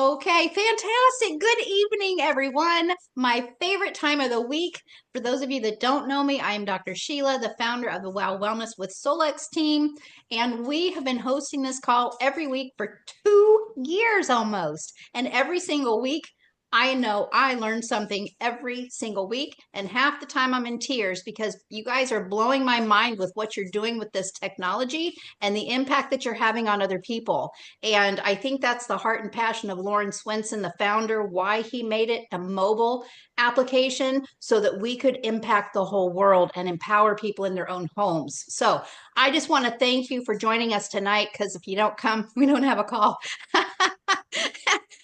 Okay, fantastic. Good evening, everyone. My favorite time of the week. For those of you that don't know me, I am Dr. Sheila, the founder of the Wow Wellness with Solex team, and we have been hosting this call every week for 2 years almost. And every single week, I know I learn something every single week, and half the time I'm in tears because you guys are blowing my mind with what you're doing with this technology and the impact that you're having on other people. And I think that's the heart and passion of Lauren Swenson, the founder, why he made it a mobile application so that we could impact the whole world and empower people in their own homes. So I just want to thank you for joining us tonight, because if you don't come, we don't have a call.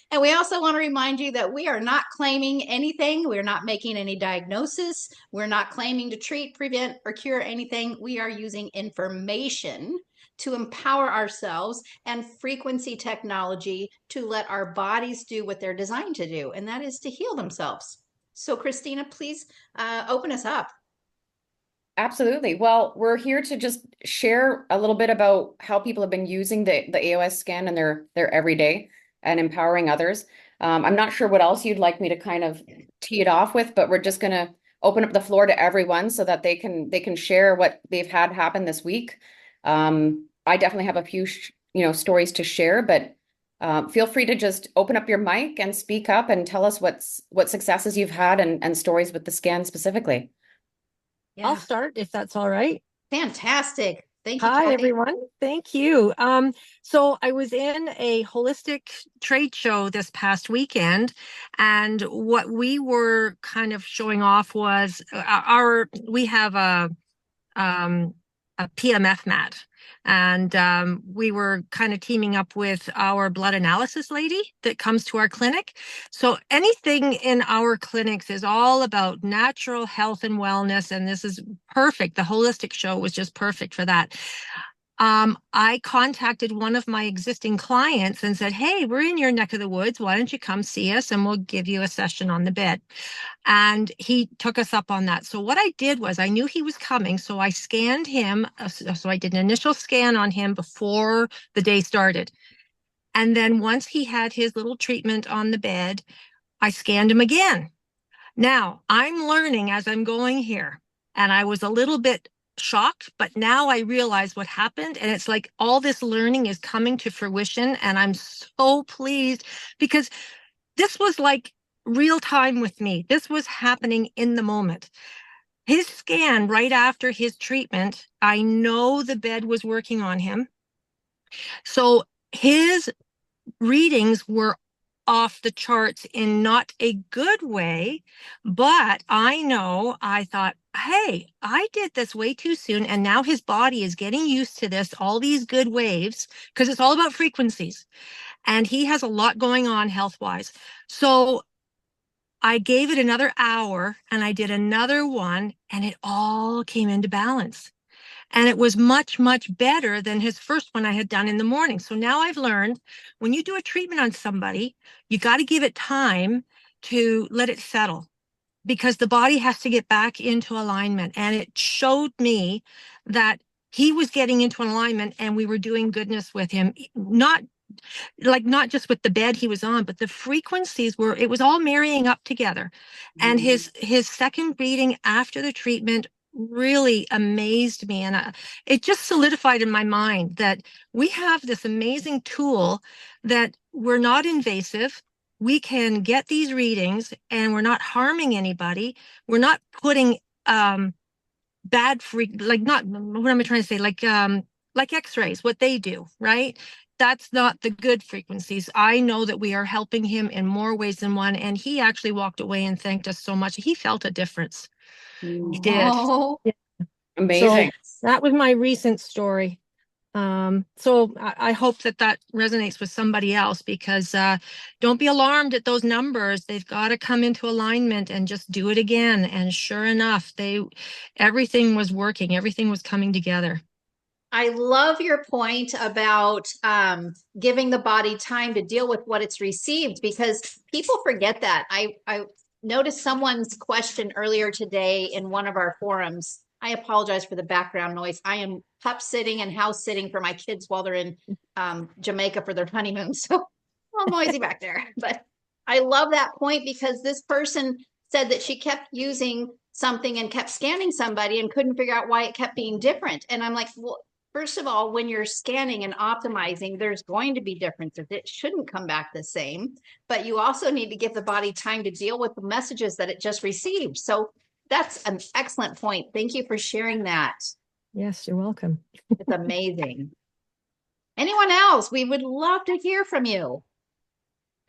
And we also want to remind you that we are not claiming anything. We're not making any diagnosis. We're not claiming to treat, prevent, or cure anything. We are using information to empower ourselves and frequency technology to let our bodies do what they're designed to do, and that is to heal themselves. So, Christina, please open us up. Absolutely. Well, we're here to just share a little bit about how people have been using the AOS scan in their everyday and empowering others. I'm not sure what else you'd like me to kind of tee it off with, but we're just going to open up the floor to everyone so that they can share what they've had happen this week. I definitely have a few stories to share, but feel free to just open up your mic and speak up and tell us what successes you've had and stories with the scan specifically. I'll Yeah, start if that's all right. fantastic. Thank you, Hi, Kathy. everyone. Thank you. So I was in a holistic trade show this past weekend, and what we were kind of showing off was we have um, a PMF mat. And we were kind of teaming up with our blood analysis lady that comes to our clinic. So anything in our clinics is all about natural health and wellness. And this is perfect. The holistic show was just perfect for that. I contacted one of my existing clients and said, "Hey, we're in your neck of the woods. Why don't you come see us and we'll give you a session on the bed?" And he took us up on that. So what I did was I knew he was coming. So I scanned him. So I did an initial scan on him before the day started. And then once he had his little treatment on the bed, I scanned him again. Now I'm learning as I'm going here. And I was a little bit shocked, but now I realize what happened. And it's like all this learning is coming to fruition. And I'm so pleased because this was like real time with me. This was happening in the moment. His scan right after his treatment, I know the bed was working on him. So his readings were off the charts in not a good way, but I thought, hey, I did this way too soon. And now his body is getting used to this, all these good waves, because it's all about frequencies. And he has a lot going on health wise. So I gave it another hour and I did another one, and it all came into balance. And it was much, much better than his first one I had done in the morning. So now I've learned when you do a treatment on somebody, you got to give it time to let it settle because the body has to get back into alignment. And it showed me that he was getting into alignment and we were doing goodness with him, not just with the bed he was on, but the frequencies were, it was all marrying up together. And his second reading after the treatment really amazed me. And it just solidified in my mind that we have this amazing tool that we're not invasive. We can get these readings and we're not harming anybody. We're not putting bad like not what am I trying to say? Like x-rays, what they do, right? That's not the good frequencies. I know that we are helping him in more ways than one. And he actually walked away and thanked us so much. He felt a difference. He did. Oh, Yeah. So Amazing. that was my recent story. So I hope that that resonates with somebody else because don't be alarmed at those numbers. They've got to come into alignment and just do it again. And sure enough, everything was working. Everything was coming together. I love your point about giving the body time to deal with what it's received, because people forget that. I noticed someone's question earlier today in one of our forums. I apologize for the background noise. I am pup sitting and house sitting for my kids while they're in Jamaica for their honeymoon. So little noisy back there. But I love that point because this person said that she kept using something and kept scanning somebody and couldn't figure out why it kept being different. And I'm like, well, first of all, when you're scanning and optimizing, there's going to be differences. It shouldn't come back the same, but you also need to give the body time to deal with the messages that it just received. So that's an excellent point. Thank you for sharing that. Yes, you're welcome. It's amazing. Anyone else? We would love to hear from you.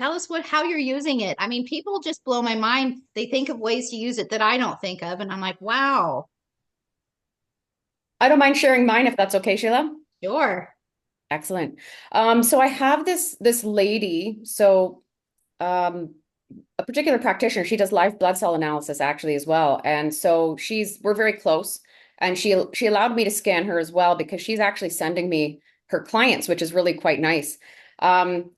Tell us how you're using it. I mean, people just blow my mind. They think of ways to use it that I don't think of, and I'm like, wow, I don't mind sharing mine if that's okay, Sheila. sure. Excellent. So I have this lady, um, a particular practitioner, she does live blood cell analysis actually as well. And so we're very close, and she allowed me to scan her as well because she's actually sending me her clients, which is really quite nice.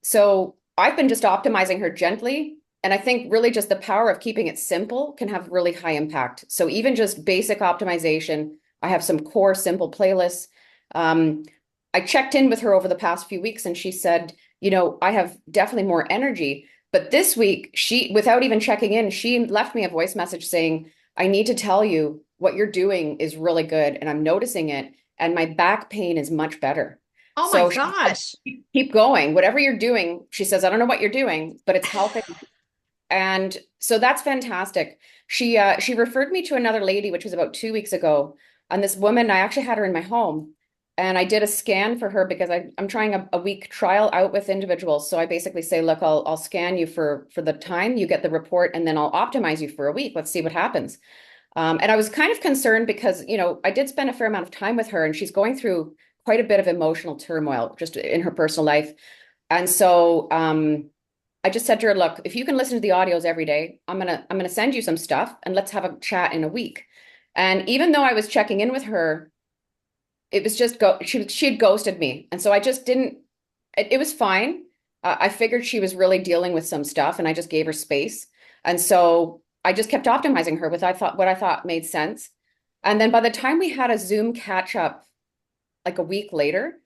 So I've been just optimizing her gently. And I think really just the power of keeping it simple can have really high impact. So even just basic optimization, I have some core simple playlists. I checked in with her over the past few weeks and she said, I have definitely more energy. But this week, without even checking in, she left me a voice message saying, I need to tell you what you're doing is really good and I'm noticing it. And my back pain is much better. Oh my So she said, gosh. keep going, whatever you're doing. She says, I don't know what you're doing, but it's helping. And so that's fantastic. She referred me to another lady, which was about 2 weeks ago. And this woman, I actually had her in my home. And I did a scan for her because I'm trying a week trial out with individuals. So I basically say, look, I'll scan you for the time, you get the report, and then I'll optimize you for a week. Let's see what happens. And I was kind of concerned because, I did spend a fair amount of time with her and she's going through quite a bit of emotional turmoil just in her personal life. And so I just said to her, look, if you can listen to the audios every day, I'm gonna send you some stuff and let's have a chat in a week. And even though I was checking in with her, it was just she had ghosted me. And so I just didn't, it was fine. I figured she was really dealing with some stuff and I just gave her space. And so I just kept optimizing her with what I thought made sense. And then by the time we had a Zoom catch up like a week later,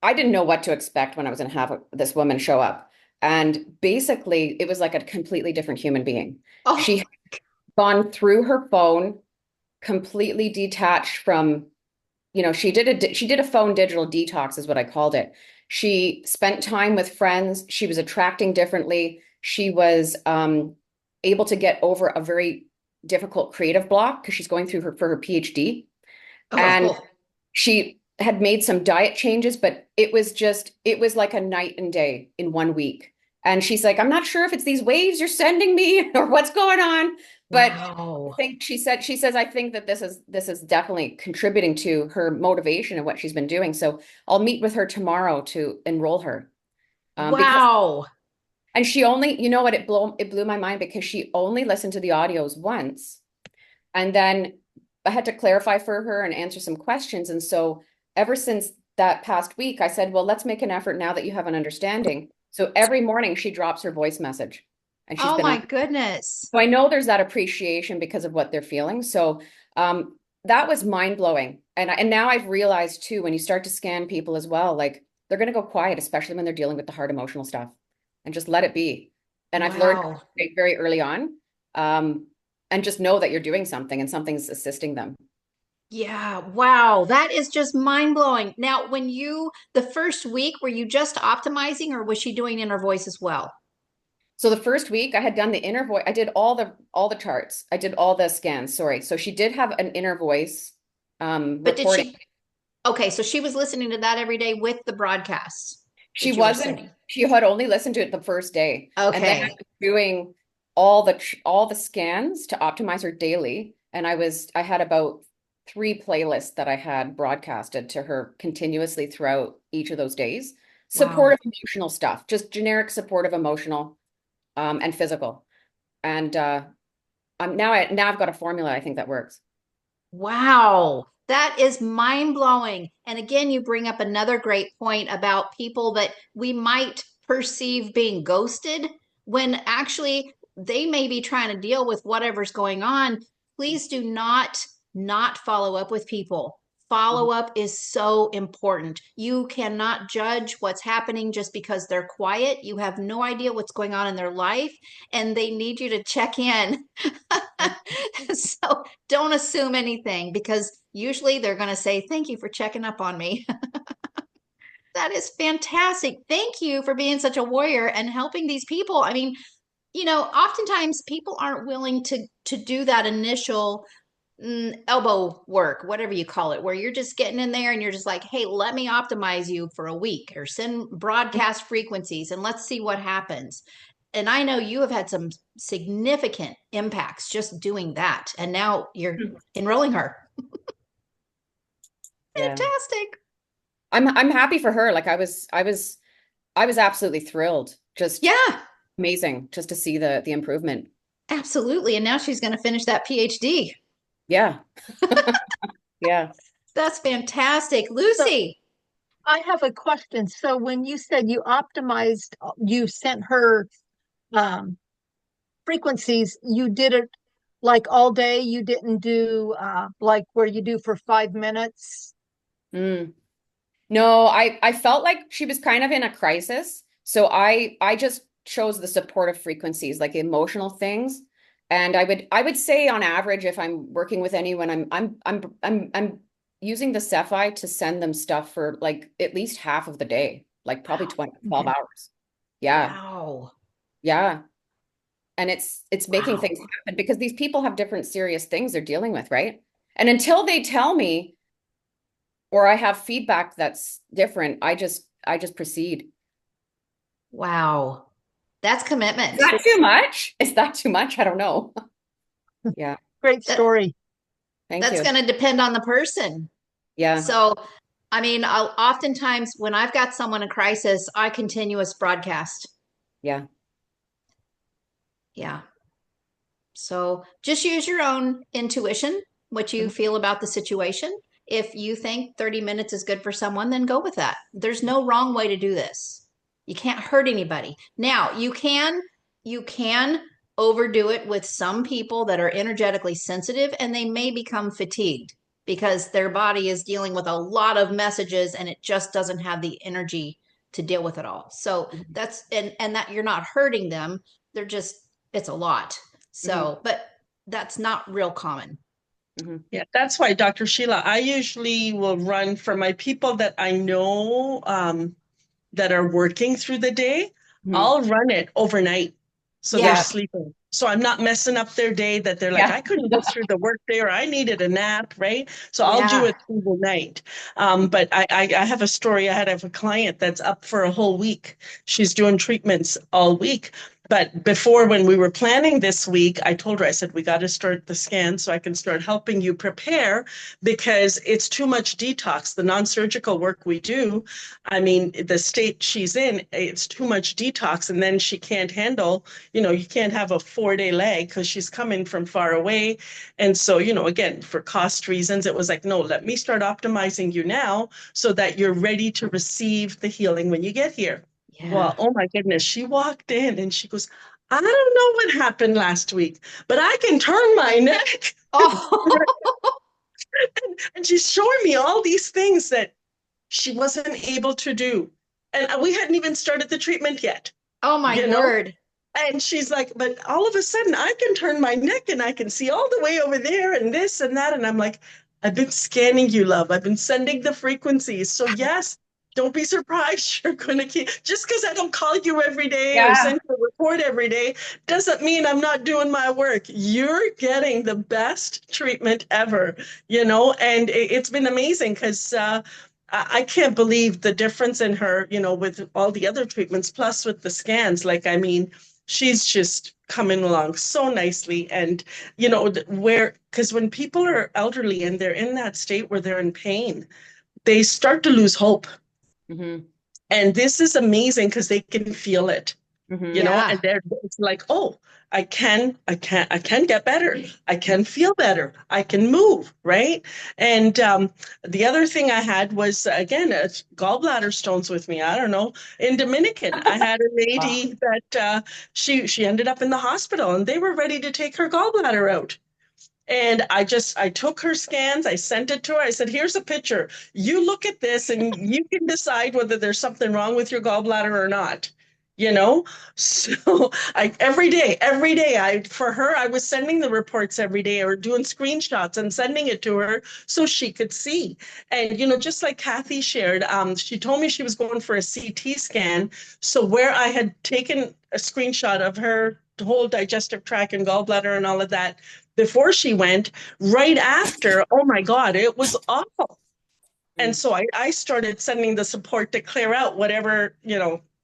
I didn't know what to expect when I was going to have this woman show up. And basically, it was like a completely different human being. Oh, She had gone through her phone, completely detached from, she did a phone digital detox is what I called it. She spent time with friends. She was attracting differently. She was able to get over a very difficult creative block because she's going through for her PhD. And oh, she had made some diet changes, but it was like a night and day in 1 week. And she's like, I'm not sure if it's these waves you're sending me or what's going on. But I wow. think she says, I think that this is definitely contributing to her motivation and what she's been doing. So I'll meet with her tomorrow to enroll her. Because Wow. and she only, what, it blew my mind because she only listened to the audios once. And then I had to clarify for her and answer some questions. And so ever since that past week, I said, well, let's make an effort now that you have an understanding. So every morning she drops her voice message and she's Oh been my on. goodness. So I know there's that appreciation because of what they're feeling. So that was mind blowing. And now I've realized too, when you start to scan people as well, like they're going to go quiet, especially when they're dealing with the hard emotional stuff, and just let it be. And I've learned Wow. very early on, and just know that you're doing something and something's assisting them. Yeah, wow. That is just mind blowing. Now, the first week, were you just optimizing or was she doing inner voice as well? So the first week I had done the inner voice. I did all the charts. I did all the scans. Sorry. So she did have an inner voice But did recording. okay, so she was listening to that every day with the broadcasts She that you were wasn't, sending. she had only listened to it the first day. And then I Okay. was doing all the scans to optimize her daily. And I had about 3 playlists that I had broadcasted to her continuously throughout each of those days. Wow. Supportive emotional stuff, just generic supportive emotional, and physical. And now I've got a formula I think that works. Wow. That is mind blowing. And again, you bring up another great point about people that we might perceive being ghosted when actually they may be trying to deal with whatever's going on. Please do not follow up with people. Follow up is so important. You cannot judge what's happening just because they're quiet. You have no idea what's going on in their life, and they need you to check in. So don't assume anything, because usually they're going to say, "Thank you for checking up on me." That is fantastic. Thank you for being such a warrior and helping these people. I mean, oftentimes people aren't willing to do that initial elbow work, whatever you call it, where you're just getting in there and you're just like, "Hey, let me optimize you for a week or send broadcast frequencies and let's see what happens." And I know you have had some significant impacts just doing that. And now you're enrolling her. Yeah. Fantastic. I'm happy for her. Like I was absolutely thrilled. Just Yeah, amazing just to see the improvement. absolutely. And now she's going to finish that PhD. Yeah. Yeah. That's fantastic. So Lucy. I have a question. So when you said you optimized, you sent her um, frequencies, you did it like all day. You didn't do like where you do for 5 minutes. Mm. No, I felt like she was kind of in a crisis. So I just chose the supportive frequencies, like emotional things. And I would say on average, if I'm working with anyone, I'm using the Cephi to send them stuff for like at least half of the day, like probably Wow. 20, 12 hours. Yeah. Wow. Yeah. And it's making Wow. things happen because these people have different serious things they're dealing with, right? And until they tell me or I have feedback that's different, I just proceed. Wow. That's Is commitment. that too much? Is that too much? I don't know. Yeah. Great That, story. Thank that's you. going to depend on the person. Yeah. So, I mean, oftentimes when I've got someone in crisis, I continuous broadcast. Yeah. Yeah. So just use your own intuition, what you Mhm. feel about the situation. If you think 30 minutes is good for someone, then go with that. There's no wrong way to do this. You can't hurt anybody. Now, you can overdo it with some people that are energetically sensitive, and they may become fatigued because their body is dealing with a lot of messages and it just doesn't have the energy to deal with it all. So Mhm. that's and that you're not hurting them. They're just it's a lot. Mhm. So, but that's not real common. Mhm. Yeah, that's why, Dr. Sheila, I usually will run for my people that I know that are working through the day. Mhm. I'll run it overnight so they're Yeah. sleeping. So I'm not messing up their day that they're like, Yeah. I couldn't get through the workday or I needed a nap, right? So I'll do Yeah. it through the night. But I have a story. I had a client that's up for a whole week. She's doing treatments all week. But before, when we were planning this week, I told her, I said, we got to start the scan so I can start helping you prepare because it's too much detox. The non-surgical work we do, I mean, the state she's in, it's too much detox. And then she can't handle, you can't have a 4-day leg because she's coming from far away. And so, again, for cost reasons, it was like, no, let me start optimizing you now so that you're ready to receive the healing when you get here. Yeah. Well, oh my goodness, she walked in and she goes, I don't know what happened last week, but I can turn my neck. Oh, And she's showing me all these things that she wasn't able to do. And we hadn't even started the treatment yet, oh my you know? word. And she's like, but all of a sudden I can turn my neck and I can see all the way over there and this and that. And I'm like, I've been scanning you, love. I've been sending the frequencies. So yes, don't be surprised. You're going to keep, just because I don't call you every day or Yeah. send you a report every day, doesn't mean I'm not doing my work. You're getting the best treatment ever, and it's been amazing because I can't believe the difference in her, with all the other treatments, plus with the scans. Like, I mean, she's just coming along so nicely. And, because when people are elderly and they're in that state where they're in pain, they start to lose hope. Mhm. And this is amazing because they can feel it, Mhm. and Yeah. it's like, oh, I can get better. I can feel better. I can move, right? And the other thing I had was, again, gallbladder stones with me. I don't know. In Dominican, I had a Wow. lady that she ended up in the hospital and they were ready to take her gallbladder out. And I took her scans, I sent it to her. I said, here's a picture. You look at this and you can decide whether there's something wrong with your gallbladder or not. You know, so every day, for her, I was sending the reports every day or doing screenshots and sending it to her so she could see. And, just like Kathy shared, she told me she was going for a CT scan. So where I had taken a screenshot of her whole digestive tract and gallbladder and all of that before she went, right after, oh my God, it was awful. And so I started sending the support to clear out whatever,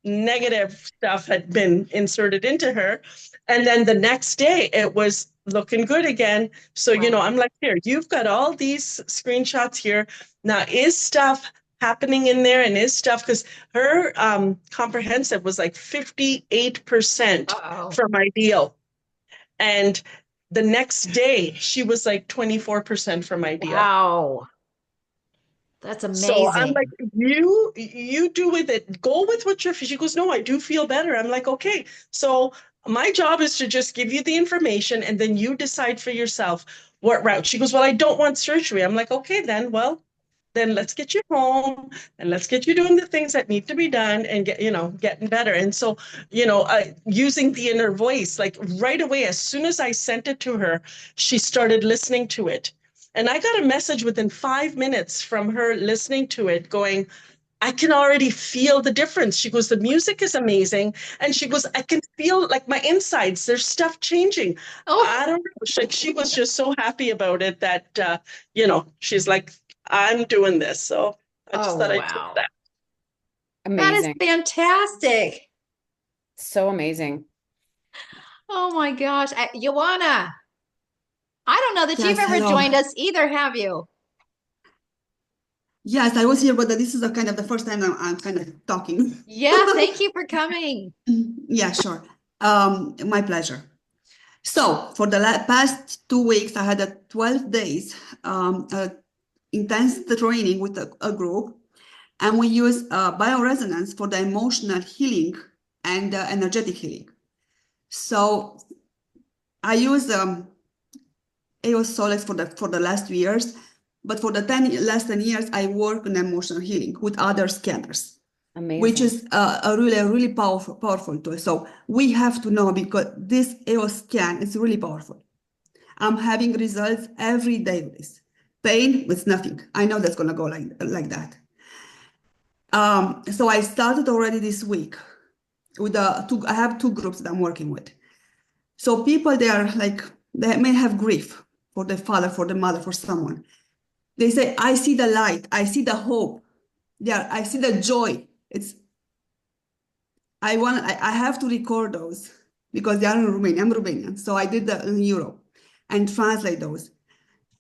negative stuff had been inserted into her. And then the next day it was looking good again. So, I'm like, here, you've got all these screenshots here. Now, is stuff happening in there and is stuff, because her comprehensive was like 58% from ideal. And the next day she was like 24% from ideal. Wow. That's So I'm amazing. like, you do with it. Go with what she goes, no, I do feel better. I'm like, okay. So my job is to just give you the information and then you decide for yourself what route. She goes, well, I don't want surgery. I'm like, okay, then let's get you home and let's get you doing the things that need to be done and getting better. And so, using the inner voice, like right away, as soon as I sent it to her, she started listening to it. And I got a message within 5 minutes from her listening to it going, I can already feel the difference. She goes, the music is amazing. And she goes, I can feel like my insides, there's stuff changing. I don't know. She was just so happy about it that, she's like, I'm doing this. So I just thought I'd do that. Amazing. That is fantastic. So amazing. Oh my gosh. Joanna, I don't know that you've Yes, ever hello. joined us either, have you? Yes, I was here, but this is a kind of the first time I'm kind of talking. Yeah, thank you for coming. Yeah, sure. My pleasure. So for the past 2 weeks, I had a 12 days intense training with a group, and we use bioresonance for the emotional healing and energetic healing. So I use EOS Solex for the last 2 years, but for the last 10 years, I work in emotional healing with other scanners. Amazing. Which is a really powerful tool. So we have to know, because this EOS scan is really powerful. I'm having results every day with this. Pain with nothing. I know that's gonna go like that. So I started already this week with I have 2 groups that I'm working with. So people, they may have grief for the father, for the mother, for someone. They say, I see the light, I see the hope. I see the joy. I have to record those because they are in Romanian. I'm Romanian, so I did that in Europe and translate those.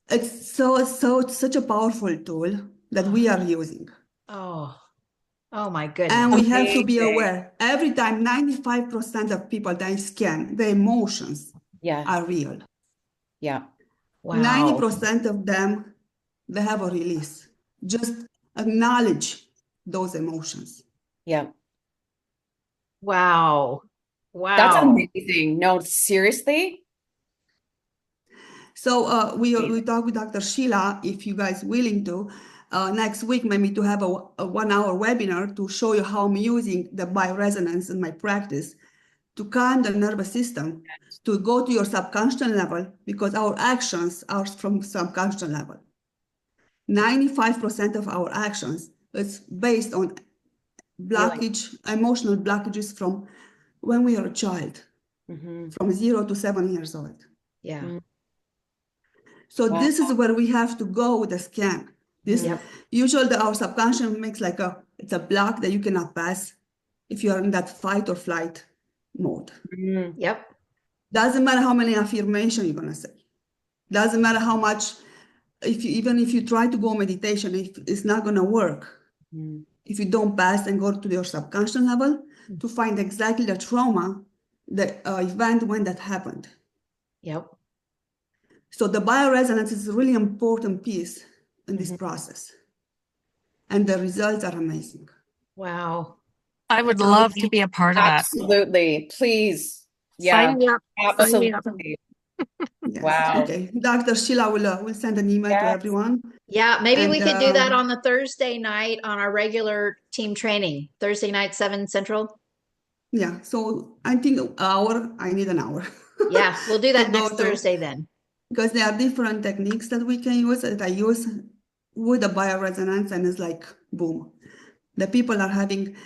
It's such a powerful tool that we are using. Oh my goodness. And we have to be aware. Every time, 95% of people that scan, the emotions are real. Yeah. Wow. 90% of them, they have a release. Just acknowledge those emotions. Yeah. Wow. Wow. That's amazing. No, seriously? So we talk with Dr. Sheila, if you guys willing to, next week maybe to have a 1-hour webinar to show you how I'm using the bioresonance in my practice to calm the nervous system, to go to your subconscious level, because our actions are from subconscious level. 95% of our actions is based on blockage, emotional blockages from when we are a child, from 0 to 7 years old. Yeah. So this is where we have to go with the scan. Usually our subconscious makes it's a block that you cannot pass if you are in that fight or flight mode. Yep. Doesn't matter how many affirmations you're gonna say. Doesn't matter how much, even if you try to go meditation, it's not gonna work. If you don't pass and go to your subconscious level to find exactly the trauma, the event when that happened. Yep. So the bioresonance is a really important piece in this process. And the results are amazing. Wow. I would love to be a part of that. Absolutely. Please. Yeah. Sign me up. Sign me up. Absolutely. Yes. Wow. Okay. Dr. Sheila will send an email to Yes. everyone. Yeah, maybe we And could do that on the Thursday night on our regular team training. Thursday night, 7 Central. yeah, so I think an hour, I need an hour Yeah, we'll do to that go next through, Thursday then. because there are different techniques that we can use that I use with the bioresonance, and it's like boom. The people are having,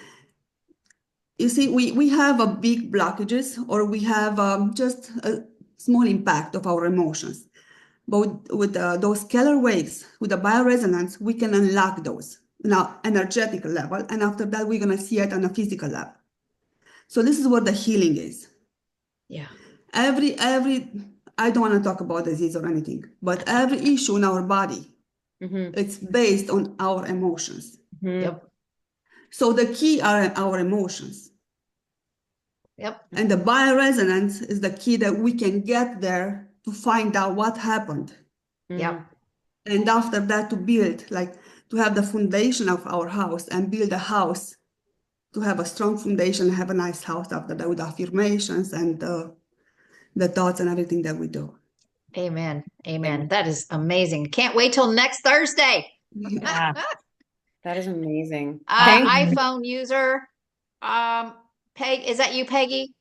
you see, we have a big blockages, or we have just a small impact of our emotions. But with those scalar waves, with the bioresonance, we can unlock those now energetic level, and after that, we're gonna see it on a physical level. So this is what the healing is. Yeah. Every I don't want to talk about disease or anything, but every issue in our body, Mm-hmm. it's based on our emotions. Mm-hmm. Yep. So the key are our emotions. Yep. And the bioresonance is the key that we can get there to find out what happened. Yep. And after that, to build, like to have the foundation of our house and build a house, to have a strong foundation, have a nice house after that with affirmations and the thoughts and everything that we do. Amen. Amen. That is amazing. Can't wait till next Thursday. Yeah. That is amazing. Thank Awesome. iPhone user. Peg, is that you, Peggy?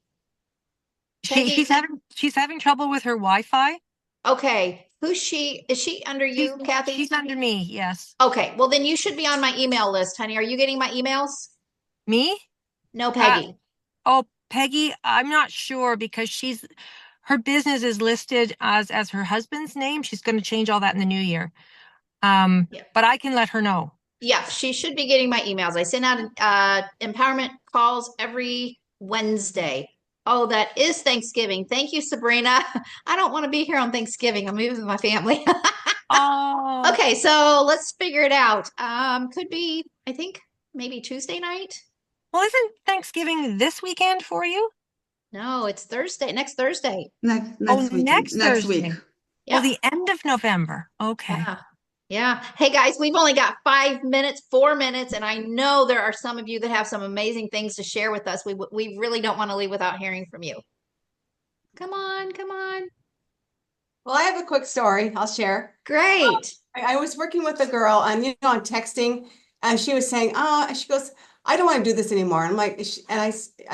Peggy? She's having trouble with her Wi-Fi. Okay. Who's she? Is she under you, Kathy? She's under me, yes. Okay. Well, then you should be on my email list, honey. Are you getting my emails? Me? No, Uh, Peggy. oh, Peggy, I'm not sure because her business is listed as her husband's name. She's going to change all that in the new year. Yeah. But I can let her know. Yeah, she should be getting my emails. I send out empowerment calls every Wednesday. Oh, that is Thanksgiving. Thank you, Sabrina. I don't want to be here on Thanksgiving. I'm moving with my family. Oh, Okay, so let's figure it out. Could be, I think, maybe Tuesday night. well, isn't Thanksgiving this weekend for you? No, it's Thursday, next Thursday. Next weekend, Next next week. Thursday. Yeah. Well, the end of November. Okay. Yeah. Yeah. Hey guys, we've only got 5 minutes, 4 minutes, and I know there are some of you that have some amazing things to share with us. We really don't want to leave without hearing from you. Come on, come on. Well, I have a quick story I'll share. Great. I was working with a girl on, on texting, and she was saying, she goes, I don't want to do this anymore. I'm like, and I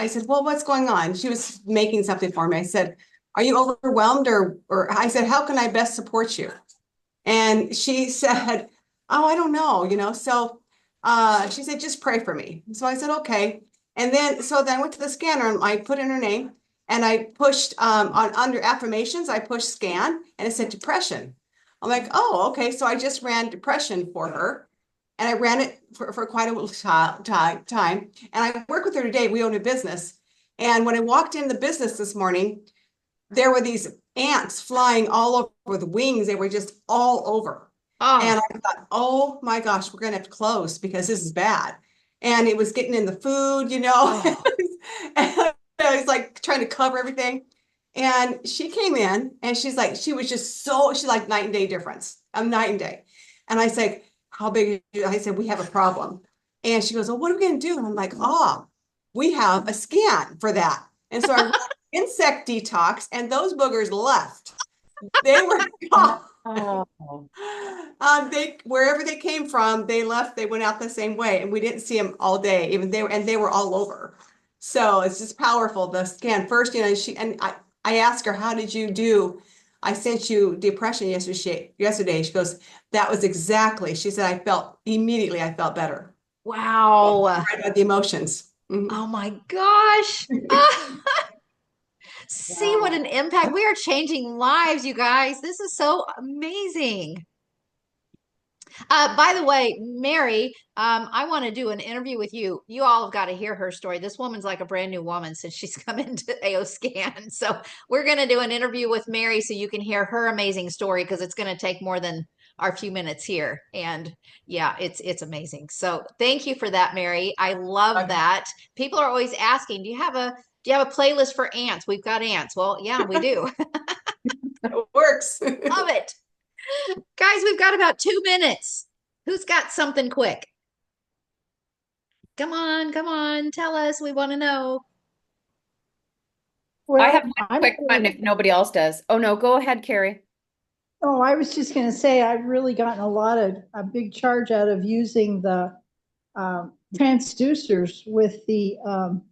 said, well, what's going on? She was making something for me. I said, are you overwhelmed or I said, how can I best support you? And she said, oh, I don't know. So she said, just pray for me. So I said, okay. And then I went to the scanner and I put in her name and I pushed on under affirmations, I pushed scan and it said depression. I'm like, oh, okay. So I just ran depression for her and I ran it for quite a little time. And I work with her today. We own a business. And when I walked in the business this morning, there were these ants flying all over the wings. They were just all over. And Oh, I thought, oh my gosh, we're going to have to close because this is bad. And it was getting in the food, oh, and I was like trying to cover everything. And she came in and she's like night and day difference. I'm night and day. And I said, how big are you? I said, we have a problem. And she goes, well, what are we going to do? And I'm like, oh, we have a scan for that. And so I ran insect detox and those boogers left. They were gone. Oh, They wherever they came from, they left. They went out the same way, and we didn't see them all day. Even they were all over. So it's just powerful. The scan first, I asked her, "How did you do?" I sent you depression yesterday. Yesterday, she goes, "That was exactly." She said, I felt better." wow. Right about the emotions. Mhm. Oh my gosh. See what an impact. We are changing lives, you guys. This is so amazing. By the way, Mary, I want to do an interview with you. You all have got to hear her story. This woman's like a brand new woman since she's come into AO Scan. So we're going to do an interview with Mary so you can hear her amazing story because it's going to take more than our few minutes here. And yeah, it's amazing. So thank you for that, Mary. I love that. People are always asking, do you have a playlist for ants? We've got ants. Well, yeah, we do. It works. Love it. Guys, we've got about 2 minutes. Who's got something quick? Come on, tell us. We want to know. I have Well, one I'm quick one if nobody else does. Oh no, go ahead, Carrie. oh, I was just going to say I've really gotten a big charge out of using the transducers with the um,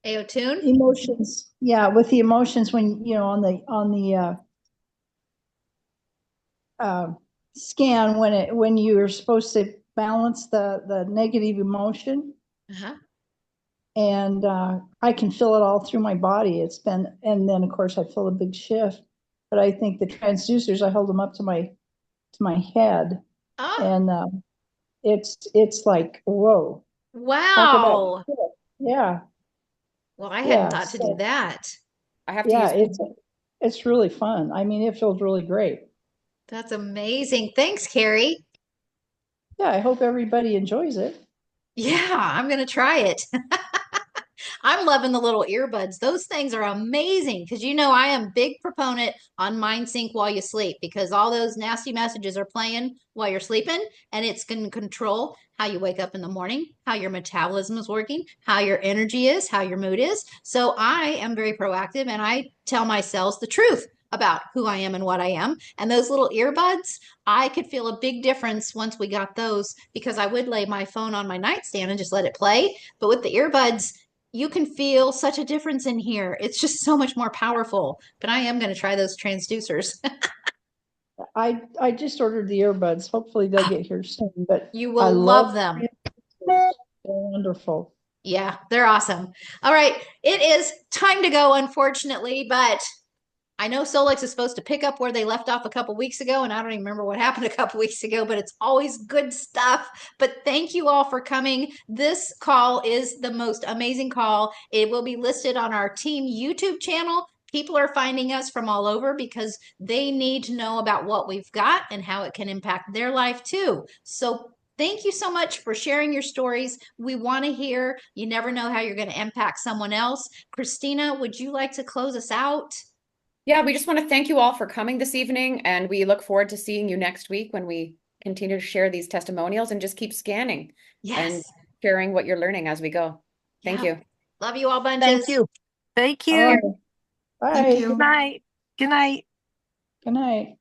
Aotune? emotions. Yeah, with the emotions when on the uh, scan when you're supposed to balance the negative emotion, Uh-huh. and I can feel it all through my body. And then of course I feel a big shift. But I think the transducers, I hold them up to my head, Oh, and it's like whoa, talk about wow. shift. Yeah, Well, I hadn't yeah. thought to do So that. I have to yeah, use it's really fun. I mean, it feels really great. That's amazing. Thanks, Carrie. Yeah, I hope everybody enjoys it. Yeah, I'm gonna try it. I'm loving the little earbuds. Those things are amazing because I am big proponent on mind sync while you sleep because all those nasty messages are playing while you're sleeping and it's going to control how you wake up in the morning, how your metabolism is working, how your energy is, how your mood is. So I am very proactive and I tell my cells the truth about who I am and what I am. And those little earbuds, I could feel a big difference once we got those because I would lay my phone on my nightstand and just let it play. But with the earbuds, you can feel such a difference in here. It's just so much more powerful. But I am going to try those transducers. I just ordered the earbuds. Hopefully they'll get here soon. But You I will love love them. transducers. They're wonderful. Yeah, they're awesome. All right, it is time to go, unfortunately, but I know Solex is supposed to pick up where they left off a couple weeks ago, and I don't even remember what happened a couple weeks ago, but it's always good stuff. But thank you all for coming. This call is the most amazing call. It will be listed on our team YouTube channel. People are finding us from all over because they need to know about what we've got and how it can impact their life too. So thank you so much for sharing your stories. We want to hear. You never know how you're going to impact someone else. Christina, would you like to close us out? Yeah, we just want to thank you all for coming this evening, and we look forward to seeing you next week when we continue to share these testimonials and just keep scanning and Yes. sharing what you're learning as we go. Thank Yeah. you. Love you all Thank bunches. you. Thank All you. right. Thank Bye. you. Good night. Good night. Good night.